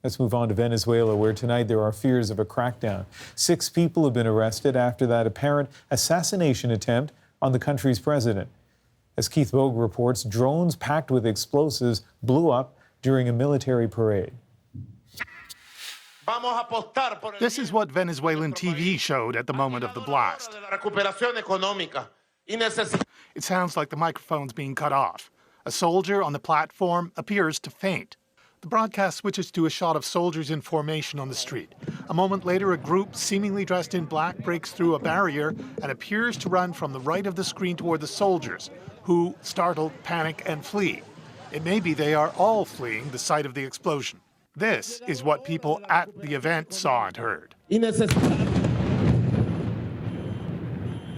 Let's move on to Venezuela, where tonight there are fears of a crackdown. 6 people have been arrested after that apparent assassination attempt on the country's president. As Keith Bogue reports, drones packed with explosives blew up during a military parade. This is what Venezuelan TV showed at the moment of the blast. It sounds like the microphone's being cut off. A soldier on the platform appears to faint. The broadcast switches to a shot of soldiers in formation on the street. A moment later, a group seemingly dressed in black breaks through a barrier and appears to run from the right of the screen toward the soldiers, who, startled, panic and flee. It may be they are all fleeing the site of the explosion. This is what people at the event saw and heard.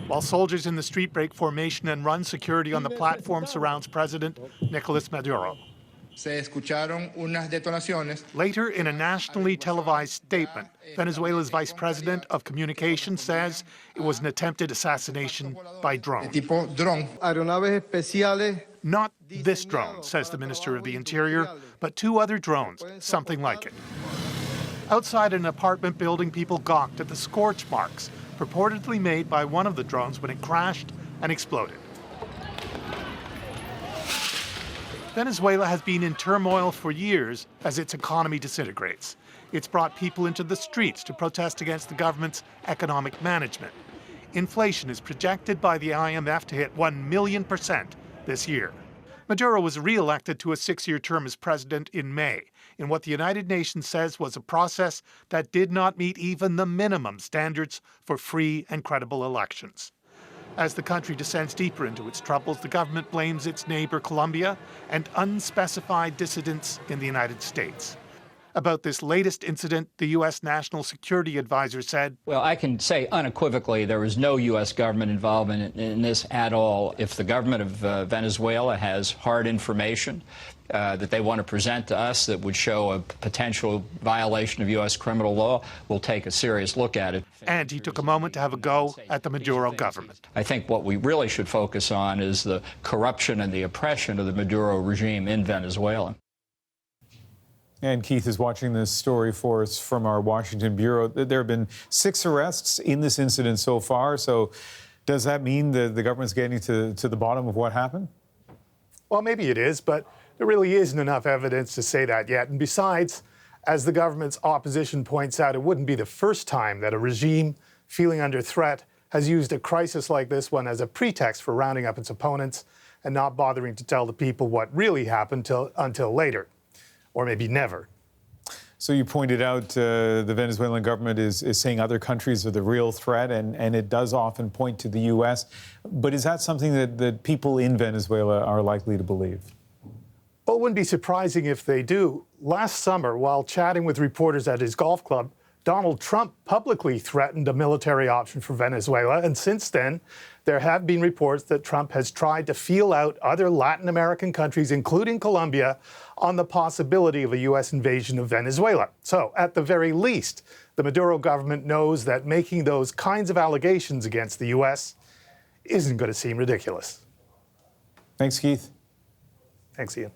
While soldiers in the street break formation and run, security on the platform surrounds President Nicolas Maduro. Later, in a nationally televised statement, Venezuela's Vice President of Communications says it was an attempted assassination by drone. Not this drone, says the Minister of the Interior, but 2 other drones, something like it. Outside an apartment building, people gawked at the scorch marks purportedly made by one of the drones when it crashed and exploded. Venezuela has been in turmoil for years as its economy disintegrates. It's brought people into the streets to protest against the government's economic management. Inflation is projected by the IMF to hit 1,000,000% this year. Maduro was re-elected to a 6-year term as president in May, in what the United Nations says was a process that did not meet even the minimum standards for free and credible elections. As the country descends deeper into its troubles, the government blames its neighbor Colombia and unspecified dissidents in the United States. About this latest incident, the U.S. National Security Advisor said, "Well, I can say unequivocally there was no U.S. government involvement in this at all. If the government of Venezuela has hard information that they want to present to us that would show a potential violation of U.S. criminal law, we'll take a serious look at it." And he took a moment to have a go at the Maduro government. I think what we really should focus on is the corruption and the oppression of the Maduro regime in Venezuela. And Keith is watching this story for us from our Washington bureau. There have been 6 arrests in this incident so far. So does that mean that the government's getting to the bottom of what happened? Well, maybe it is, but there really isn't enough evidence to say that yet. And besides, as the government's opposition points out, it wouldn't be the first time that a regime feeling under threat has used a crisis like this one as a pretext for rounding up its opponents and not bothering to tell the people what really happened until later. Or maybe never. So you pointed out the Venezuelan government is saying other countries are the real threat, and it does often point to the U.S. But is that something that people in Venezuela are likely to believe? Well, it wouldn't be surprising if they do. Last summer, while chatting with reporters at his golf club, Donald Trump publicly threatened a military option for Venezuela. And since then, there have been reports that Trump has tried to feel out other Latin American countries, including Colombia, on the possibility of a U.S. invasion of Venezuela. So, at the very least, the Maduro government knows that making those kinds of allegations against the U.S. isn't going to seem ridiculous. Thanks, Keith. Thanks, Ian.